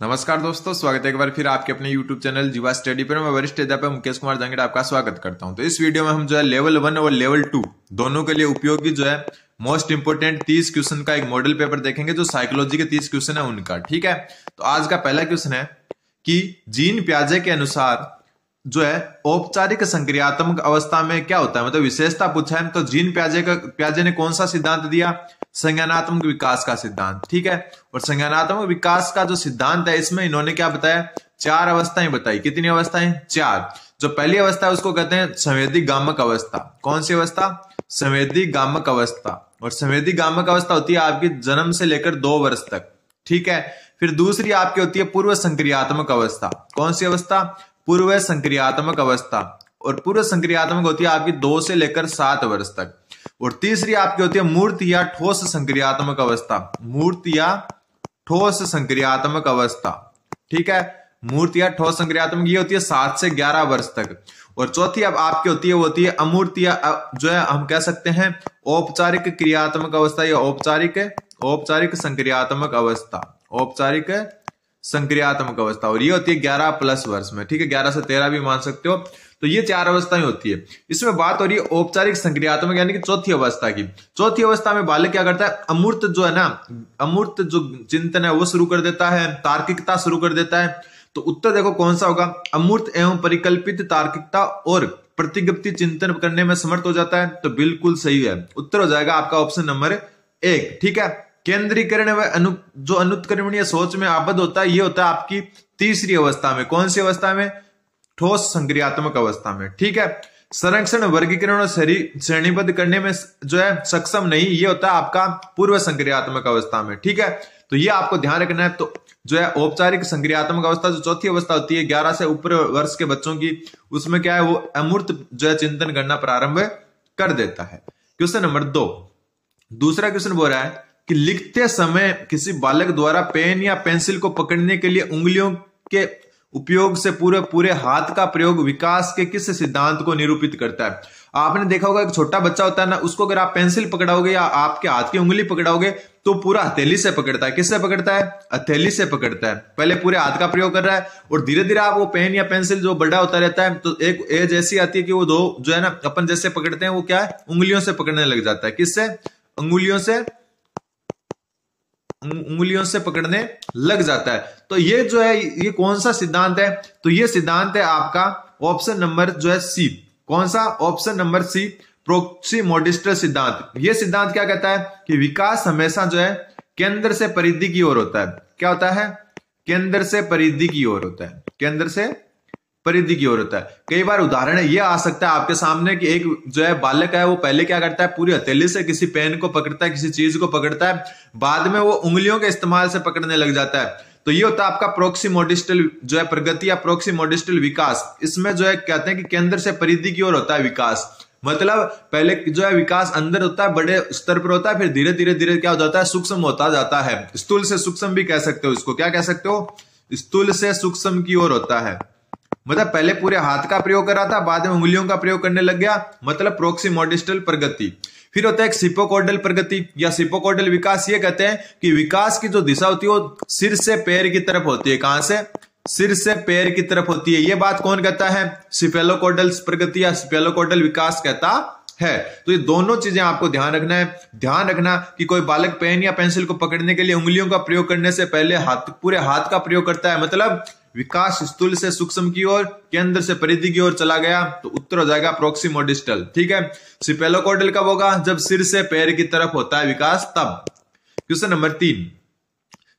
नमस्कार दोस्तों, स्वागत है एक बार फिर आपके अपने YouTube चैनल जीवा स्टडी पर। मैं वरिष्ठ अध्यापक मुकेश कुमार जंगड़ आपका स्वागत करता हूं। तो इस वीडियो में हम जो है लेवल 1 और लेवल 2 दोनों के लिए उपयोगी जो है मोस्ट इंपोर्टेंट 30 क्वेश्चन का एक मॉडल पेपर देखेंगे, जो साइकोलॉजी के 30 क्वेश्चन है उनका। ठीक है, तो आज का पहला क्वेश्चन है कि जीन पियाजे के अनुसार जो है औपचारिक संक्रियात्मक अवस्था में क्या होता है, मतलब विशेषता पूछा है। तो जीन पियाजे ने कौन सा सिद्धांत दिया? संज्ञानात्मक विकास का सिद्धांत। ठीक है, और संज्ञानात्मक विकास का जो सिद्धांत है इसमें इन्होंने क्या बताया? 4 अवस्थाएं बताई। कितनी अवस्थाएं? 4। जो पहली अवस्था है उसको कहते हैं संवेदी गामक अवस्था। कौन सी अवस्था? संवेदी गामक अवस्था। और संवेदी गामक अवस्था होती है आपकी जन्म से लेकर 2 वर्ष तक। ठीक है, फिर दूसरी आपकी होती है पूर्व संक्रियात्मक अवस्था। कौन सी अवस्था? पूर्व संक्रियात्मक अवस्था। और पूर्व संक्रियात्मक होती है आपकी 2 से लेकर 7 वर्ष तक। और तीसरी आपकी होती है मूर्त या ठोस संक्रियात्मक अवस्था। मूर्त या ठोस संक्रियात्मक अवस्था। ठीक है, मूर्त या ठोस संक्रियात्मक ये होती है 7 से 11 वर्ष तक। और चौथी अब आपकी होती है वो होती है अमूर्त या जो है हम कह सकते हैं औपचारिक क्रियात्मक अवस्था या औपचारिक संक्रियात्मक अवस्था। औपचारिक संक्रियात्मक अवस्था, और ये होती है 11+ वर्ष में। ठीक है, 11 से 13 भी मान सकते हो। तो ये 4 अवस्थाएं होती है। इसमें बात हो रही है औपचारिक संक्रियात्मक यानी कि चौथी अवस्था की। चौथी अवस्था में बालक क्या करता है? अमूर्त जो है ना, अमूर्त जो चिंतन है वो शुरू कर देता है, तार्किकता शुरू कर देता है। तो उत्तर देखो कौन सा होगा? अमूर्त एवं परिकल्पित तार्किकता और प्रतिगप्ति चिंतन करने में समर्थ हो जाता है। तो बिल्कुल सही है, उत्तर हो जाएगा आपका ऑप्शन नंबर 1। ठीक है, केंद्रीकरण व जो अनुत्क्रमणीय सोच में आबद्ध होता है ये होता है आपकी तीसरी अवस्था में। कौन सी अवस्था में? ठोस संक्रियात्मक अवस्था में। ठीक है, संरक्षण, वर्गीकरण और श्रेणीबद्ध करने में जो है सक्षम नहीं, ये होता है आपका पूर्व संक्रियात्मक अवस्था में। ठीक है, तो ये आपको ध्यान रखना है। तो जो है औपचारिक संक्रियात्मक अवस्था जो चौथी अवस्था होती है 11 से ऊपर वर्ष के बच्चों की, उसमें क्या है वो अमूर्त जो है चिंतन करना प्रारंभ कर देता है। क्वेश्चन नंबर 2, दूसरा क्वेश्चन बोल रहा है कि लिखते समय किसी बालक द्वारा पेन या पेंसिल को पकड़ने के लिए उंगलियों के उपयोग से पूरे हाथ का प्रयोग विकास के किस सिद्धांत को निरूपित करता है? आपने देखा होगा एक छोटा बच्चा होता है ना, उसको अगर आप पेंसिल पकड़ाओगे या आपके हाथ की उंगली पकड़ाओगे तो पूरा हथेली से पकड़ता है। किससे पकड़ता है? हथेली से पकड़ता है। पहले पूरे हाथ का प्रयोग कर रहा है और धीरे धीरे आप वो पेन या पेंसिल जो बड़ा होता रहता है तो एक एज ऐसी आती है कि वो दो जो है ना अपन जैसे पकड़ते हैं वो क्या है? उंगलियों से पकड़ने लग जाता है। किससे? उंगलियों से पकड़ने लग जाता है। तो ये जो है ये कौन सा सिद्धांत है? तो ये सिद्धांत है आपका ऑप्शन नंबर जो है सी। कौन सा? ऑप्शन नंबर सी, प्रोक्सिमोडिस्टल सिद्धांत। ये सिद्धांत क्या कहता है कि विकास हमेशा जो है केंद्र से परिधि की ओर होता है। क्या होता है? केंद्र से परिधि की ओर होता है। केंद्र से परिधि की ओर होता है। कई बार उदाहरण ये आ सकता है आपके सामने कि एक जो है बालक है वो पहले क्या करता है? पूरी हथेली से किसी पेन को पकड़ता है, किसी चीज को पकड़ता है, बाद में वो उंगलियों के इस्तेमाल से पकड़ने लग जाता है। तो ये होता है आपका प्रोक्सिमोडिस्टल जो है प्रगति या प्रोक्सिमोडिस्टल विकास। इसमें जो है कहते हैं कि केंद्र से परिधि की ओर होता है विकास। मतलब पहले जो है विकास अंदर होता है, बड़े स्तर पर होता है, फिर धीरे धीरे धीरे क्या हो जाता है? सूक्ष्म होता जाता है। स्थूल से सूक्ष्म भी कह सकते हो इसको। क्या कह सकते हो? स्थूल से सूक्ष्म की ओर होता है। मतलब पहले पूरे हाथ का प्रयोग कर रहा था, बाद में उंगलियों का प्रयोग करने लग गया, मतलब प्रोक्सिमोडिस्टल प्रगति। फिर होता है एक सिपोकोडल प्रगति या सिपोकोडल विकास। ये कहते हैं कि विकास की जो दिशा होती है वो सिर से पैर की तरफ होती है। कहां से? सिर से पैर की तरफ होती है। ये बात कौन कहता है? सिफेलोकोडल प्रगति या सिफेलोकोडल विकास कहता है। तो ये दोनों चीजें आपको ध्यान रखना है। ध्यान रखना कि कोई बालक पेन या पेंसिल को पकड़ने के लिए उंगलियों का प्रयोग करने से पहले पूरे हाथ का प्रयोग करता है। मतलब विकास स्थूल से सूक्ष्म की ओर, केंद्र से परिधि की ओर चला गया। तो उत्तर हो जाएगा प्रोक्सिमोडिस्टल। ठीक है, सिफेलोकोडल कब होगा? जब सिर से पैर की तरफ होता है विकास, तब। क्वेश्चन नंबर 3,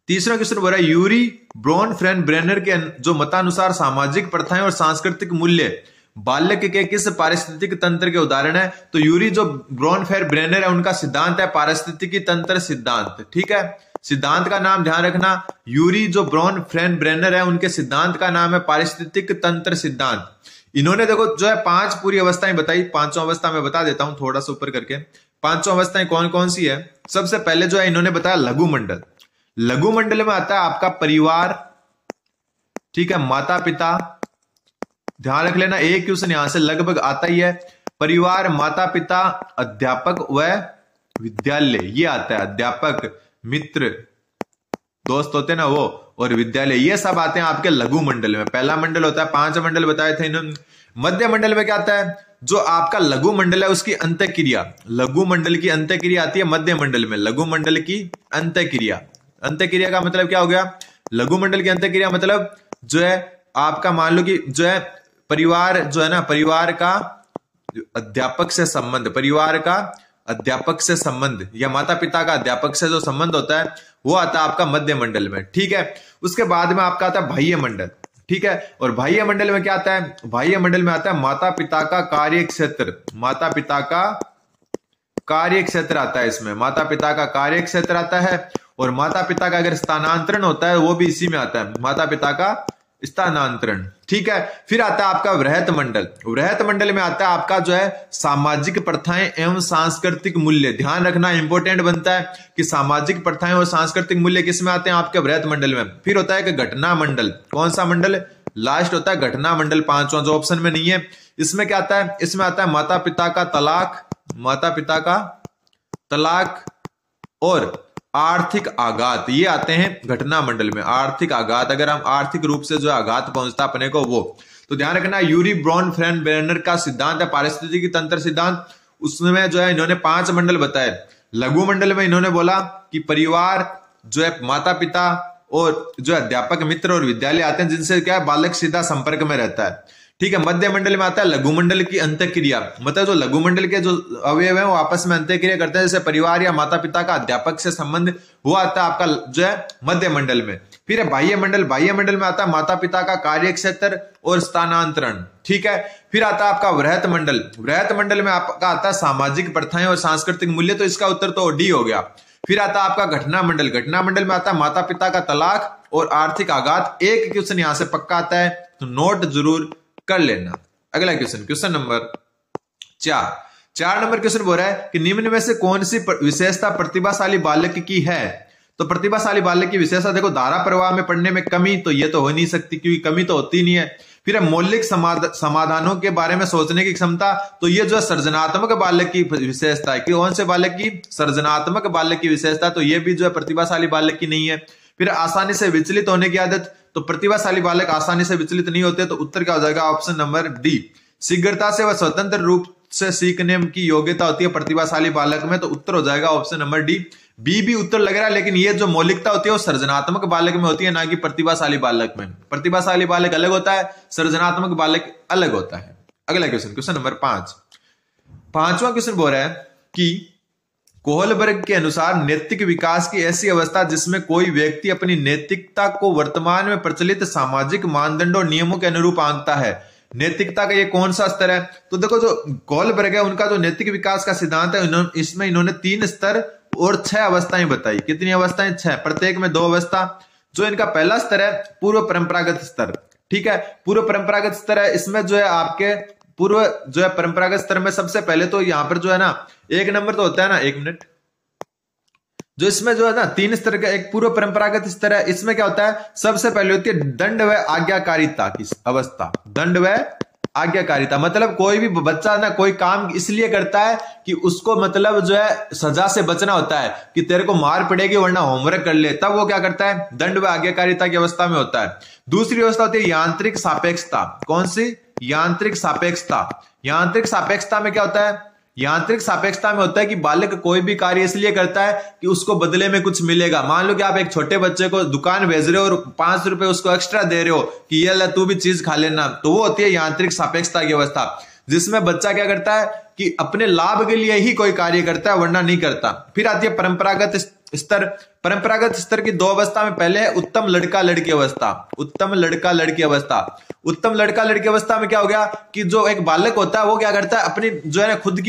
तीसरा क्वेश्चन बोल रहा है यूरी ब्रोनफेन-ब्रेनर के जो मतानुसार सामाजिक प्रथाएं और सांस्कृतिक मूल्य बाल्य के किस पारिस्थितिक तंत्र के उदाहरण है? तो यूरी जो ब्रोनफेन-ब्रेनर है उनका सिद्धांत है पारिस्थितिकी तंत्र सिद्धांत। ठीक है, सिद्धांत का नाम ध्यान रखना। यूरी जो ब्रोनफेन-ब्रेनर है उनके सिद्धांत का नाम है पारिस्थितिक तंत्र सिद्धांत। इन्होंने देखो जो है 5 पूरी अवस्थाएं बताई। 5वां अवस्था में बता देता हूं थोड़ा सा ऊपर करके। 5वां अवस्थाएं कौन कौन सी है? सबसे पहले जो है इन्होंने बताया लघु मंडल। लघु मंडल में आता है आपका परिवार, ठीक है, माता पिता। ध्यान रख लेना, एक क्वेश्चन यहां से लगभग आता ही है। परिवार, माता पिता, अध्यापक व विद्यालय, ये आता है। अध्यापक, मित्र, दोस्त होते हैं ना वो, और विद्यालय, ये सब आते हैं आपके लघु मंडल में। पहला मंडल होता है, 5 मंडल बताए थे इन्होंने। मध्य मंडल में क्या आता है, जो आपका लघु मंडल है उसकी अंतःक्रिया, लघु मंडल की अंतःक्रिया आती है मध्य मंडल में। लघु मंडल की अंतःक्रिया, अंतःक्रिया का मतलब क्या हो गया, लघु मंडल की अंतःक्रिया मतलब जो है आपका, मान लो कि जो है परिवार जो है ना, परिवार का अध्यापक से संबंध, परिवार का अध्यापक से संबंध या माता पिता का अध्यापक से जो संबंध होता है वो आता है आपका मध्य मंडल में। ठीक है, उसके बाद में आपका आता है बाह्य मंडल। ठीक है, और बाह्य मंडल में क्या आता है, बाह्य मंडल में आता है माता पिता का कार्य क्षेत्र, माता पिता का कार्य क्षेत्र आता है इसमें, माता पिता का कार्य क्षेत्र आता है। और माता पिता का अगर स्थानांतरण होता है वो भी इसी में आता है, माता पिता का स्थानांतरण। ठीक है, फिर आता है आपका वृहत मंडल। वृहत मंडल में आता है आपका जो है सामाजिक प्रथाएं एवं सांस्कृतिक मूल्य। ध्यान रखना इंपॉर्टेंट बनता है कि सामाजिक प्रथाएं और सांस्कृतिक मूल्य किस में आते हैं, आपके वृहत मंडल में। फिर होता है कि घटना मंडल, कौन सा मंडल, लास्ट होता है घटना मंडल, 5वां जो ऑप्शन में नहीं है। इसमें क्या आता है, इसमें आता है माता पिता का तलाक, माता पिता का तलाक और आर्थिक आघात, ये आते हैं घटना मंडल में। आर्थिक आघात, अगर हम आर्थिक रूप से जो आघात पहुंचता अपने को वो, तो ध्यान रखना यूरी ब्रॉन फ्रेन बेरनर का सिद्धांत है पारिस्थितिकी तंत्र सिद्धांत, उसमें जो है इन्होंने 5 मंडल बताए। लघु मंडल में इन्होंने बोला कि परिवार जो है माता पिता और जो अध्यापक मित्र और विद्यालय आते हैं जिनसे क्या है बालक सीधा संपर्क में रहता है। ठीक है, मध्य मंडल में आता है लघु मंडल की अंतःक्रिया, मतलब जो लघु मंडल के जो अवयव हैं वो आपस में अंतःक्रिया करते हैं, जैसे परिवार या माता पिता का अध्यापक से संबंध, वो आता है आपका जो है मध्य मंडल में। फिर है बाह्य मंडल, बाह्य मंडल में आता है माता पिता का कार्य क्षेत्र और स्थानांतरण। ठीक है, फिर आता है आपका वृहत मंडल। वृहत मंडल में आपका आता है सामाजिक प्रथाएं और सांस्कृतिक मूल्य, तो इसका उत्तर तो डी हो गया। फिर आता है आपका घटना मंडल। घटना मंडल में आता है माता पिता का तलाक और आर्थिक आघात। एक क्वेश्चन यहां से पक्का आता है तो नोट जरूर कर लेना। अगला question, question number 4 number question बोल रहा है कि निम्न में से कौन सी विशेषता प्रतिभाशाली बालक की है। तो प्रतिभाशाली बालक की विशेषता देखो, धारा प्रवाह में पढ़ने में कमी, तो ये तो हो नहीं सकती क्योंकि कमी तो होती नहीं है। फिर मौलिक समाधानों के बारे में सोचने की क्षमता, तो ये जो सृजनात्मक बालक की विशेषता है, कि कौन से बालक की, सृजनात्मक बालक की विशेषता, तो ये भी जो है प्रतिभाशाली बालक की नहीं है। फिर आसानी से विचलित होने की आदत, तो प्रतिभाशाली बालक आसानी से विचलित नहीं होते, तो उत्तर क्या हो जाएगा, ऑप्शन नंबर डी। शीघ्रता से व स्वतंत्र रूप से सीखने की योग्यता होती है प्रतिभाशाली बालक में, तो उत्तर हो जाएगा ऑप्शन नंबर डी। बी भी उत्तर लग रहा है, लेकिन ये जो मौलिकता होती है वो सृजनात्मक बालक में होती है, ना कि प्रतिभाशाली बालक में। प्रतिभाशाली बालक अलग होता है, सृजनात्मक बालक अलग होता है। अगला क्वेश्चन, क्वेश्चन नंबर 5वां क्वेश्चन बोल रहा है कि कोहलबर्ग के अनुसार नैतिक विकास की ऐसी अवस्था जिसमें कोई व्यक्ति अपनी नैतिकता को वर्तमान में प्रचलित सामाजिक मानदंडों और नियमों के अनुरूप आंकता है। नैतिकता का ये कौन सा स्तर है, तो देखो जो कोहलबर्ग है उनका जो नैतिक विकास का सिद्धांत है, इसमें इन्होंने 3 स्तर और 6 अवस्थाएं बताई। कितनी अवस्थाएं, 6, प्रत्येक में 2 अवस्था। जो इनका पहला स्तर है पूर्व परंपरागत स्तर। ठीक है, पूर्व परंपरागत स्तर है, इसमें जो है आपके पूर्व जो है परंपरागत स्तर में सबसे पहले तो यहां पर जो है ना 1 नंबर तो होता है ना, 1 मिनट, जो इसमें जो है ना 3 स्तर का एक पूर्व परंपरागत स्तर है। इसमें क्या होता है, सबसे पहले होती है दंड व आज्ञाकारिता की अवस्था। दंड व आज्ञाकारिता मतलब कोई भी बच्चा ना कोई काम इसलिए करता है कि उसको मतलब जो है सजा से बचना होता है, कि तेरे को मार पड़ेगी वरना होमवर्क कर ले, तब वो क्या करता है, दंड व आज्ञाकारिता की अवस्था में होता है। दूसरी अवस्था होती है यांत्रिक सापेक्षता। कौन सी, यांत्रिक सापेक्षता। यांत्रिक सापेक्षता में क्या होता है, यांत्रिक सापेक्षता में होता है कि बालक कोई भी कार्य इसलिए करता है कि उसको बदले में कुछ मिलेगा। मान लो कि आप एक छोटे बच्चे को दुकान भेज रहे हो और 5 रुपए उसको एक्स्ट्रा दे रहे हो कि ये ला तू भी चीज खा लेना, तो वो होती है यांत्रिक सापेक्षता की अवस्था, जिसमें बच्चा क्या करता है कि अपने लाभ के लिए ही कोई कार्य करता है वरना नहीं करता। फिर आती है परंपरागत स्तर। परंपरागत स्तर की 2 अवस्था में पहले है उत्तम लड़का लड़की अवस्था। उत्तम लड़का लड़की अवस्था। उत्तम लड़का लड़की अवस्था में क्या हो गया कि जो एक बालक होता है वो क्या करता है, अपनी जो है ना खुद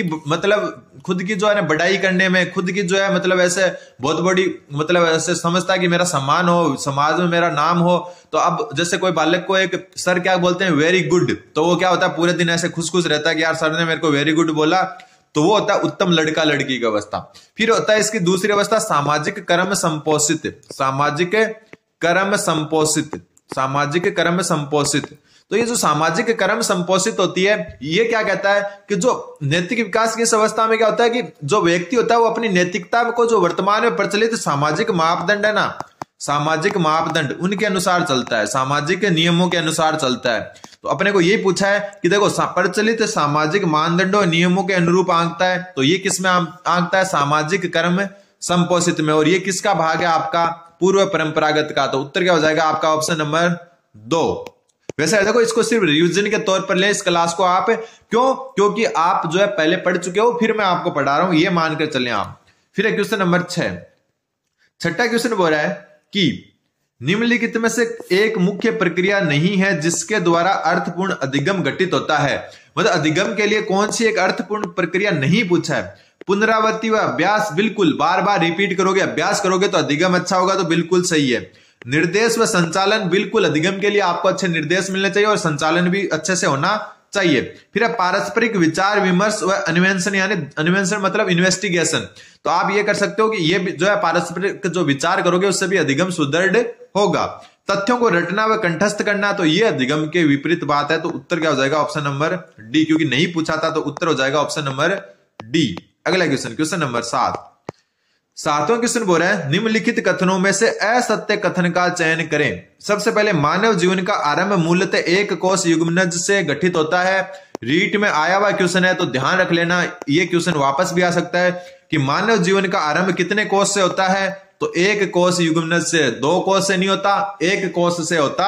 की जो है ना बढ़ाई करने में, खुद की जो है मतलब ऐसे बहुत बड़ी मतलब ऐसे समझता है कि मेरा सम्मान हो, समाज में मेरा नाम हो। तो अब जैसे कोई बालक को एक सर क्या बोलते हैं, वेरी गुड, तो वो क्या होता है पूरे दिन ऐसे खुश खुश रहता है कि यार सर ने मेरे को वेरी गुड बोला, तो वो होता है उत्तम लड़का लड़की की अवस्था। फिर होता है इसकी दूसरी अवस्था सामाजिक कर्म संपोषित। सामाजिक कर्म संपोषित। सामाजिक कर्म संपोषित। तो ये जो सामाजिक कर्म संपोषित होती है, ये क्या कहता है कि जो नैतिक विकास की इस अवस्था में क्या होता है कि जो व्यक्ति होता है वो अपनी नैतिकता को जो वर्तमान में प्रचलित सामाजिक मापदंड है ना, सामाजिक मापदंड उनके अनुसार चलता है, सामाजिक नियमों के अनुसार चलता है। तो अपने को ये पूछा है कि देखो प्रचलित सामाजिक मानदंडों और नियमों के अनुरूप आंकता है, तो ये किस में आंकता है? सामाजिक कर्म संपोषित में। और ये किसका भाग है? आपका पूर्व परंपरागत का। तो उत्तर क्या हो जाएगा आपका? Option number 2। वैसे देखो इसको सिर्फ रिवीजन के तौर पर ले इस क्लास को आप, क्यों? क्योंकि आप जो है पहले पढ़ चुके हो, फिर मैं आपको पढ़ा रहा हूं, ये मानकर चले आप। फिर क्वेश्चन नंबर 6, छठा क्वेश्चन बोल रहा है कि निम्नलिखित में से एक मुख्य प्रक्रिया नहीं है जिसके द्वारा अर्थपूर्ण अधिगम घटित होता है। मतलब अधिगम के लिए कौन सी एक अर्थपूर्ण प्रक्रिया नहीं पूछा है? पुनरावृत्ति व अभ्यास, बिल्कुल बार बार रिपीट करोगे, अभ्यास करोगे तो अधिगम अच्छा होगा, तो बिल्कुल सही है। निर्देश व संचालन, बिल्कुल अधिगम के लिए आपको अच्छे निर्देश मिलने चाहिए और संचालन भी अच्छे से होना चाहिए। फिर पारस्परिक विचार विमर्श व अन्वेषण, यानी अन्वेषण मतलब इन्वेस्टिगेशन। तो आप ये कर सकते हो कि ये जो है पारस्परिक जो विचार करोगे उससे भी अधिगम सुदृढ़ होगा। तथ्यों को रटना व कंठस्थ करना, तो ये अधिगम के विपरीत बात है। तो उत्तर क्या हो जाएगा? ऑप्शन नंबर डी, क्योंकि नहीं पूछा था तो उत्तर हो जाएगा ऑप्शन नंबर डी। अगला क्वेश्चन, क्वेश्चन नंबर 7, सातवां क्वेश्चन बोल रहा है निम्नलिखित कथनों में से असत्य कथन का चयन करें। सबसे पहले, मानव जीवन का आरंभ मूलतः एक कोष युग्मनज से गठित होता है। रीट में आया हुआ क्वेश्चन है तो ध्यान रख लेना, ये क्वेश्चन वापस भी आ सकता है कि मानव जीवन का आरंभ कितने कोष से होता है? तो एक कोष युग्मनज से, 2 कोष से नहीं होता, एक कोष से होता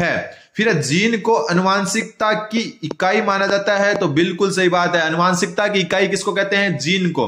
है। फिर जीन को अनुवांशिकता की इकाई माना जाता है, तो बिल्कुल सही बात है। अनुवांशिकता की इकाई किसको कहते हैं? जीन को।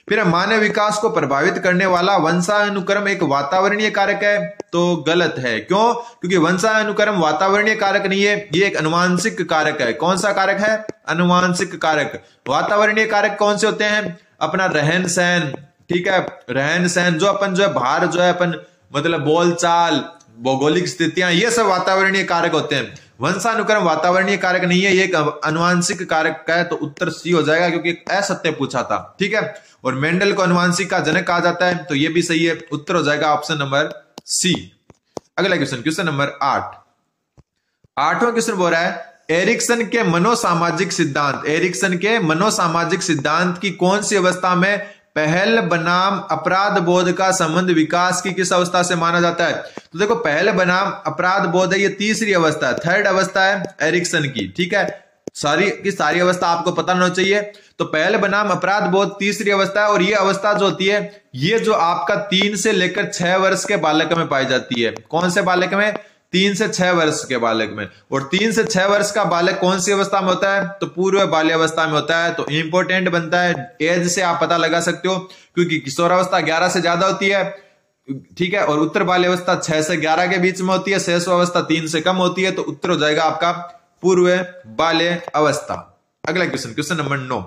फिर मानव विकास को प्रभावित करने वाला वंशानुक्रम एक वातावरणीय कारक है, तो गलत है। क्यों? क्योंकि वंशानुक्रम वातावरणीय कारक नहीं है, ये एक अनुवांशिक कारक है। कौन सा कारक है? अनुवांशिक कारक। वातावरणीय कारक कौन से होते हैं? अपना रहन सहन, ठीक है, रहन सहन, जो अपन जो है बाहर जो है अपन मतलब बोलचाल, भौगोलिक स्थितियां, ये सब वातावरणीय कारक होते हैं। वंशानुक्रम वातावरणीय कारक नहीं है, ये एक अनुवांशिक कारक का है। तो उत्तर सी हो जाएगा, क्योंकि असत्य पूछा था, ठीक है। और मेंडल को अनुवांशिक का जनक कहा जाता है, तो ये भी सही है। उत्तर हो जाएगा ऑप्शन नंबर सी। अगला क्वेश्चन, क्वेश्चन नंबर 8, आठवां क्वेश्चन बोल रहा है एरिक्सन के मनोसामाजिक सिद्धांत, एरिक्सन के मनोसामाजिक सिद्धांत की कौन सी अवस्था में पहल बनाम अपराध बोध का संबंध विकास की किस अवस्था से माना जाता है? तो देखो पहल बनाम अपराध बोध है, ये तीसरी अवस्था है, थर्ड अवस्था है एरिक्सन की, ठीक है। सारी की सारी अवस्था आपको पता होना चाहिए। तो पहल बनाम अपराध बोध तीसरी अवस्था है, और ये अवस्था जो होती है ये जो आपका 3 से लेकर 6 वर्ष के बालक में पाई जाती है। कौन से बालक में? 3 से 6 वर्ष के बालक में। और 3 से 6 वर्ष का बालक कौन सी अवस्था में होता है? तो पूर्व बाल्यावस्था में होता है। तो इंपॉर्टेंट बनता है, एज से आप पता लगा सकते हो, क्योंकि किशोरावस्था 11 से ज्यादा होती है, ठीक है, और उत्तर बाल्यावस्था 6 से 11 के बीच में होती है, शैशवावस्था 3 से कम होती है। तो उत्तर हो जाएगा आपका पूर्व बाल्य अवस्था। अगला क्वेश्चन, क्वेश्चन नंबर 9,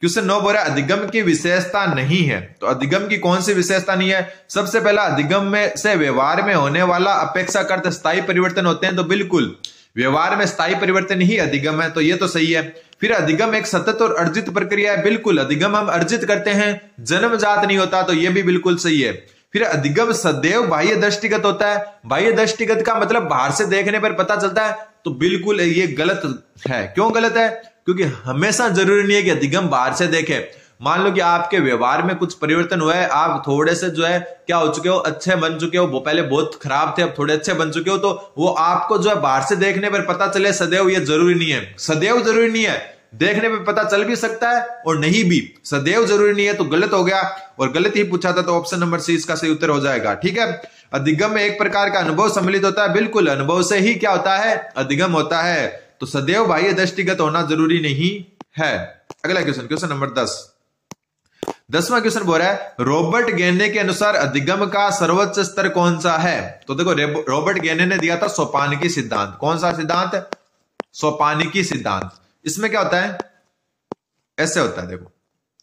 क्वेश्चन 9 बोल रहा है अधिगम की विशेषता नहीं है। तो अधिगम की कौन सी विशेषता नहीं है? सबसे पहला, अधिगम में से व्यवहार में होने वाला अपेक्षाकृत स्थायी परिवर्तन होते हैं। तो बिल्कुल व्यवहार में स्थायी परिवर्तन ही अधिगम है, तो ये तो सही है। फिर अधिगम एक सतत और अर्जित प्रक्रिया है, बिल्कुल अधिगम हम अर्जित करते हैं, जन्मजात नहीं होता, तो ये भी बिल्कुल सही है। फिर अधिगम सदैव बाह्य दृष्टिगत होता है, बाह्य दृष्टिगत का मतलब बाहर से देखने पर पता चलता है, तो बिल्कुल ये गलत है। क्यों गलत है? क्योंकि हमेशा जरूरी नहीं है कि अधिगम बाहर से देखे। मान लो कि आपके व्यवहार में कुछ परिवर्तन हुआ है, आप थोड़े से जो है क्या हो चुके हो, अच्छे बन चुके हो, वो पहले बहुत खराब थे अब थोड़े अच्छे बन चुके हो, तो वो आपको जो है बाहर से देखने पर पता चले सदैव, ये जरूरी नहीं है। सदैव जरूरी नहीं है, देखने पे पता चल भी सकता है और नहीं भी, सदैव जरूरी नहीं है। तो गलत हो गया, और गलत ही पूछा था, तो ऑप्शन नंबर सी इसका सही उत्तर हो जाएगा, ठीक है। अधिगम में एक प्रकार का अनुभव सम्मिलित होता है, बिल्कुल अनुभव से ही क्या होता है? अधिगम होता है। तो सदैव बाह्य दृष्टिगत होना जरूरी नहीं है। अगला क्वेश्चन, क्वेश्चन नंबर 10, 10वां क्वेश्चन बोल रहा है रॉबर्ट गेने के अनुसार अधिगम का सर्वोच्च स्तर कौन सा है? तो देखो रॉबर्ट गेने ने दिया था सोपानिकी सिद्धांत। कौन सा सिद्धांत? सोपानिकी सिद्धांत। इसमें क्या होता है? ऐसे होता है, देखो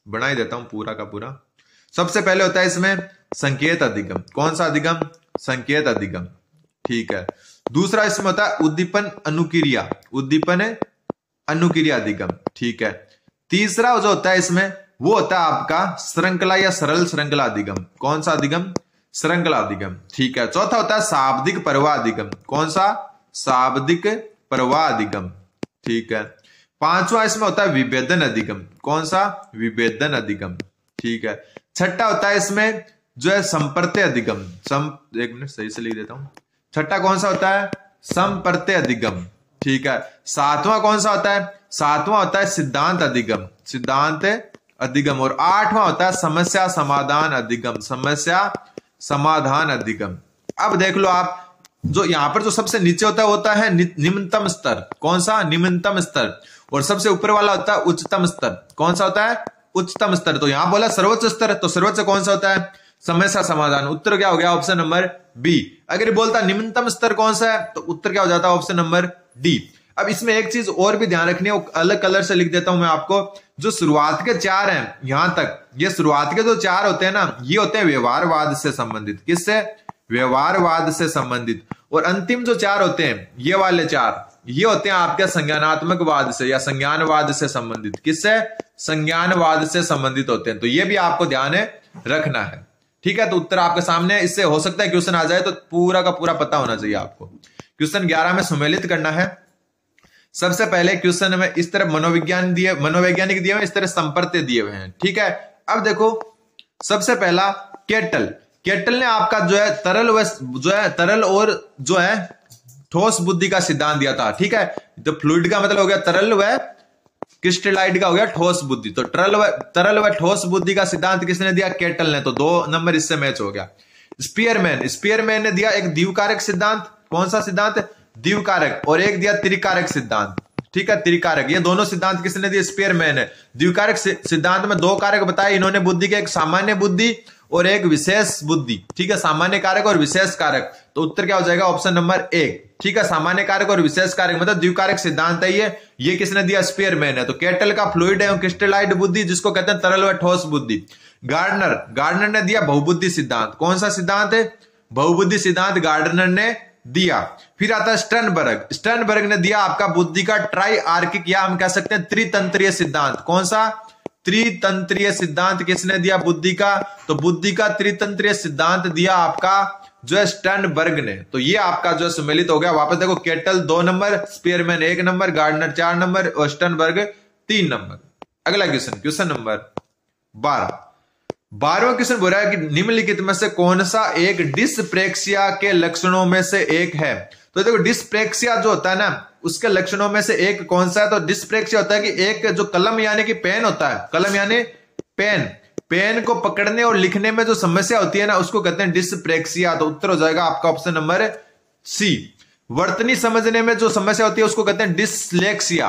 बना ही देता हूं पूरा का पूरा। सबसे पहले होता है इसमें संकेत अधिगम। कौन सा अधिगम? संकेत अधिगम, ठीक है। दूसरा इसमें होता है उद्दीपन अनुक्रिया, उद्दीपन अनुक्रिया अधिगम, ठीक है। तीसरा जो होता है इसमें वो होता है आपका श्रृंखला या सरल श्रृंखला अधिगम। कौन सा अधिगम? श्रृंखला अधिगम, ठीक है। चौथा होता है शाब्दिक प्रवाह अधिगम। कौन सा? शाब्दिक प्रवाह अधिगम, ठीक है। पांचवा इसमें होता है विभेदन अधिगम। कौन सा? विभेदन अधिगम, ठीक है। छठा होता है इसमें जो है संपर्त्य अधिगम, एक मिनट सही से लिख देता हूं। छठा कौन सा होता है? संपर्त्य अधिगम, ठीक है। सातवां कौन सा होता है? सातवां होता है सिद्धांत अधिगम, सिद्धांत अधिगम। और आठवां होता है समस्या समाधान अधिगम, समस्या समाधान अधिगम। अब देख लो आप, जो यहां पर जो सबसे नीचे होता है निम्नतम स्तर। कौन सा? निम्नतम स्तर। और सबसे ऊपर वाला होता है उच्चतम स्तर। कौन सा होता है? उच्चतम स्तर। तो यहां बोला सर्वोच्च स्तर, तो सर्वोच्च कौन सा होता है? समस्या समाधान। उत्तर क्या हो गया? Option number B. अगर बोलता निम्नतम स्तर कौन सा है, तो उत्तर क्या हो जाता है? Option number D. अब इसमें एक चीज और भी ध्यान रखनी है, अलग कलर से लिख देता हूं मैं आपको। जो शुरुआत के चार हैं यहां तक, ये शुरुआत के जो चार होते हैं ना, ये होते हैं व्यवहारवाद से संबंधित। किससे? व्यवहारवाद से संबंधित। और अंतिम जो चार होते हैं, ये वाले चार, ये होते हैं आपके संज्ञानात्मकवाद से या संज्ञानवाद से संबंधित। किससे? संज्ञानवाद से संबंधित होते हैं। तो ये भी आपको ध्यान रखना है, ठीक है। तो उत्तर आपके सामने, इससे हो सकता है क्वेश्चन आ जाए, तो पूरा का पूरा पता होना चाहिए आपको। क्वेश्चन 11 में सुमेलित करना है। सबसे पहले क्वेश्चन में इस तरह मनोवैज्ञानिक दिए हुए, इस तरह संपर्त्य दिए हुए हैं, ठीक है। अब देखो, सबसे पहला केटल ने आपका जो है तरल और जो है ठोस बुद्धि का सिद्धांत दिया था, ठीक है। तो फ्लूइड का मतलब हो गया तरल व क्रिस्टलाइड का हो गया ठोस बुद्धि। तो तरल व ठोस बुद्धि का सिद्धांत किसने दिया? केटल ने। तो 2 नंबर इससे मैच हो गया। स्पीयरमैन ने दिया एक द्विकारक सिद्धांत। कौन सा सिद्धांत? द्विकारक। और एक दिया त्रिकारक सिद्धांत, ठीक है, त्रिकारक। ये दोनों सिद्धांत किसने दिए? स्पीयरमैन है। द्विकारक सिद्धांत में 2 कारक बताए इन्होंने बुद्धि के, एक सामान्य बुद्धि और एक विशेष बुद्धि, ठीक है, सामान्य कारक और विशेष कारक। तो उत्तर क्या हो जाएगा? ऑप्शन नंबर 1, ठीक है। सामान्य कारक और विशेष कारक मतलब द्विकारक सिद्धांत है ये किसने दिया? स्पीयरमैन है। तो केटल का फ्लूइड एवं क्रिस्टलाइड बुद्धि, जिसको कहते हैं तरल व ठोस बुद्धि। गार्डनर ने दिया बहुबुद्धि सिद्धांत। कौन सा सिद्धांत है? बहुबुद्धि सिद्धांत गार्डनर ने दिया। फिर आता है स्टर्नबर्ग ने दिया आपका बुद्धि का ट्राई आर्किक, या हम कह सकते हैं त्रितंत्रीय सिद्धांत। कौन सा? त्रितंत्रीय सिद्धांत किसने दिया बुद्धि का? तो बुद्धि का त्रितंत्रीय सिद्धांत दिया आपका जो है स्टर्नबर्ग ने। तो ये आपका जो है सुमेलित हो गया। वापस देखो, Cattell 2 number, Spearman 1 number, Gardner 4 number और स्टर्नबर्ग 3 नंबर। अगला क्वेश्चन नंबर 12वां क्वेश्चन बोल रहा है कि निम्नलिखित में से कौन सा एक डिस्प्रेक्सिया के लक्षणों में से एक है? तो देखो, डिस्प्रेक्सिया जो होता है ना, उसके लक्षणों में से एक कौन सा है? तो डिस्प्रेक्सिया होता है कि एक जो कलम यानी कि पेन होता है, कलम यानी पेन को पकड़ने और लिखने में जो समस्या होती है ना, उसको कहते हैं डिस्प्रेक्सिया। तो उत्तर हो जाएगा आपका ऑप्शन नंबर सी। वर्तनी समझने में जो समस्या होती है उसको कहते हैं डिसलेक्सिया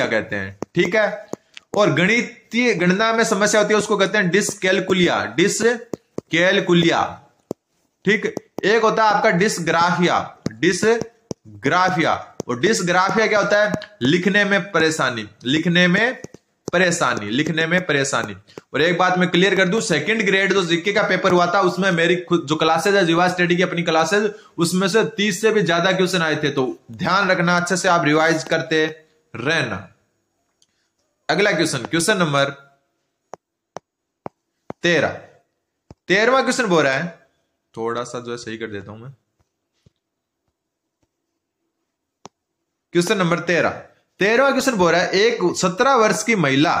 कहते हैं, ठीक है। और गणितीय गणना में समस्या होती है उसको कहते हैं डिसकैलकुलिया, ठीक। एक होता है आपका डिसग्राफिया। और डिसग्राफिया क्या होता है? लिखने में परेशानी। और एक बात मैं क्लियर कर दूं, सेकंड ग्रेड जो जीके का पेपर हुआ था, उसमें मेरी खुद जो क्लासेज है जीवा स्टडी की अपनी क्लासेज, उसमें से 30 से भी ज्यादा क्वेश्चन आए थे। तो ध्यान रखना, अच्छे से आप रिवाइज करते रहना। अगला क्वेश्चन नंबर 13वां क्वेश्चन बोल रहा है, थोड़ा सा जो है सही कर देता हूं मैं। क्वेश्चन नंबर 13वां क्वेश्चन बोल रहा है, एक 17 वर्ष की महिला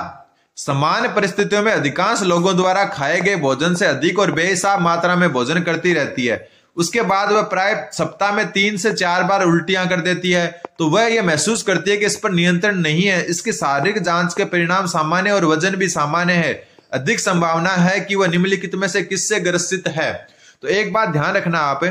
समान परिस्थितियों में अधिकांश लोगों द्वारा खाए गए भोजन से अधिक और बेहिसाब मात्रा में भोजन करती रहती है। उसके बाद वह प्राय सप्ताह में 3 से 4 बार उल्टियां कर देती है। तो वह यह महसूस करती है कि इस पर नियंत्रण नहीं है। इसकी शारीरिक जांच के परिणाम सामान्य और वजन भी सामान्य है। अधिक संभावना है कि वह निम्नलिखित में से किससे ग्रसित है? तो एक बात ध्यान रखना आप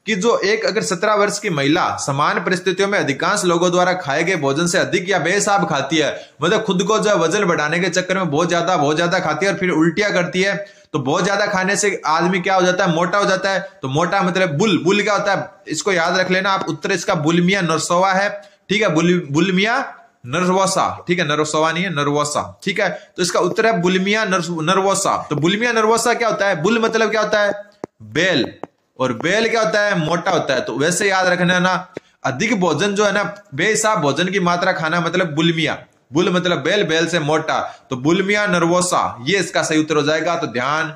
कि जो एक अगर 17 वर्ष की महिला समान परिस्थितियों में अधिकांश लोगों द्वारा खाए गए भोजन से अधिक या बेहिसाब खाती है, मतलब खुद को जो वजन बढ़ाने के चक्कर में बहुत ज्यादा खाती है और फिर उल्टियां करती है, तो बहुत ज्यादा खाने से आदमी क्या हो जाता है? मोटा हो जाता है। तो मोटा मतलब बुल क्या होता है? इसको याद रख लेना आप। उत्तर इसका बुलिमिया नर्वोसा है, ठीक है, बुलिमिया नर्वोसा, ठीक है, नर्वोसा नहीं है, नर्वोसा, ठीक है। तो इसका उत्तर है बुलिमिया नर्वोसा। तो बुलिमिया नर्वोसा क्या होता है? बुल मतलब क्या होता है? बेल, और बेल क्या होता है? मोटा होता है। तो वैसे याद रखना ना, अधिक भोजन जो है ना, बेहिसाब भोजन की मात्रा खाना मतलब बुलिमिया। बुल मतलब बेल से मोटा, तो बुलिमिया नर्वोसा ये इसका सही उत्तर हो जाएगा। तो ध्यान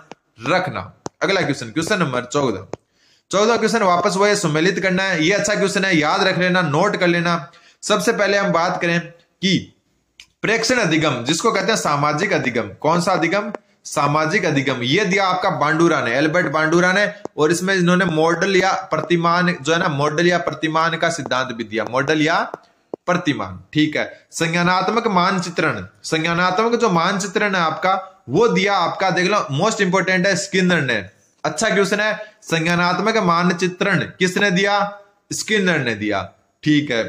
रखना। अगला क्वेश्चन नंबर 14 क्वेश्चन वापस वही सम्मिलित करना है। ये अच्छा क्वेश्चन है, याद रख लेना, नोट कर लेना। सबसे पहले हम बात करें कि प्रेक्षण अधिगम, जिसको कहते हैं सामाजिक अधिगम। कौन सा अधिगम? सामाजिक अधिगम, ये दिया आपका बांडुरा ने, एल्बर्ट बांडुरा ने, और इसमें इन्होंने मॉडल या प्रतिमान जो है ना, मॉडल या प्रतिमान का सिद्धांत भी दिया, मॉडल या प्रतिमान। ठीक है। संज्ञानात्मक मानचित्रण, संज्ञानात्मक जो मानचित्रण है आपका वो दिया आपका, देख लो मोस्ट इंपोर्टेंट है, स्किनर ने। अच्छा क्वेश्चन है, संज्ञानात्मक मानचित्रण किसने दिया? स्किनर ने दिया। ठीक है।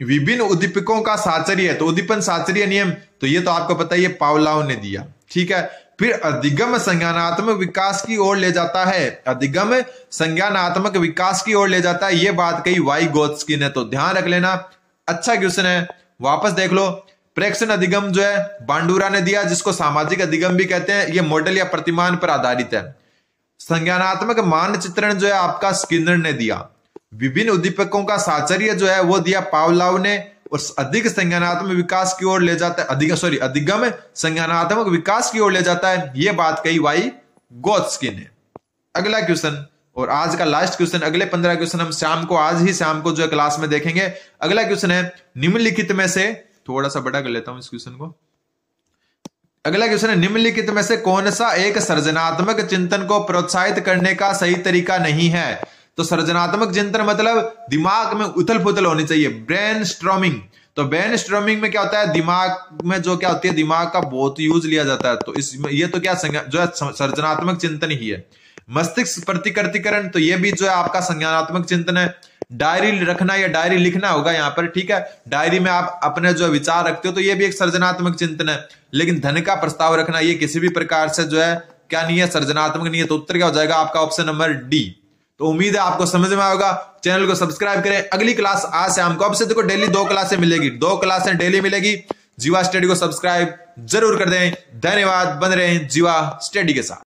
विभिन्न उद्दीपकों का साचर्य, तो उद्दीपन साचर्य नियम, तो ये तो आपको पता है, ये पावलोव ने दिया। ठीक है। फिर अधिगम संज्ञानात्मक विकास की ओर ले जाता है, अधिगम संज्ञानात्मक विकास की ओर ले जाता है, ये बात कही वाइगोत्स्की ने, तो ध्यान रख लेना। अच्छा क्वेश्चन है, वापस देख लो। प्रेक्षण अधिगम जो है बांडुरा ने दिया, जिसको सामाजिक अधिगम भी कहते हैं, ये मॉडल या प्रतिमान पर आधारित है। संज्ञानात्मक मानचित्रण जो है आपका स्किनर ने दिया। विभिन्न उद्दीपकों का साचर्य जो है वो दिया पावलोव ने, और अधिक संज्ञानात्मक विकास की ओर ले जाता है, अधिगम संज्ञानात्मक विकास की ओर ले जाता है, ये बात कही वाइगोत्स्की ने। अगला क्वेश्चन, और आज का लास्ट क्वेश्चन, अगले 15 क्वेश्चन हम आज ही शाम को जो है क्लास में देखेंगे। अगला क्वेश्चन है, निम्नलिखित में से, थोड़ा सा बड़ा कर लेता हूं इस क्वेश्चन को। अगला क्वेश्चन है, निम्नलिखित में से कौन सा एक सृजनात्मक चिंतन को प्रोत्साहित करने का सही तरीका नहीं है? तो सृजनात्मक चिंतन मतलब दिमाग में उथल पुथल होनी चाहिए, ब्रेन स्ट्रॉमिंग। तो ब्रेन स्ट्रॉमिंग में क्या होता है, दिमाग में जो क्या होती है, दिमाग का बहुत यूज लिया जाता है, तो इसमें ये तो क्या जो है सृजनात्मक चिंतन ही है। मस्तिष्क प्रतिकृतिकरण, तो ये भी जो है आपका संज्ञानात्मक चिंतन है। डायरी रखना या डायरी लिखना होगा यहाँ पर। ठीक है। डायरी में आप अपने जो विचार रखते हो, तो ये भी एक सृजनात्मक चिंतन है। लेकिन धन का प्रस्ताव रखना, ये किसी भी प्रकार से जो है क्या नहीं है, सृजनात्मक नहीं है। तो उत्तर क्या हो जाएगा आपका, ऑप्शन नंबर डी। तो उम्मीद है आपको समझ में आएगा। चैनल को सब्सक्राइब करें। अगली क्लास आज शाम को, अब से देखो डेली 2 क्लासें मिलेगी, 2 क्लासें डेली मिलेगी। जीवा स्टडी को सब्सक्राइब जरूर कर दें। धन्यवाद। बन रहे हैं जीवा स्टडी के साथ।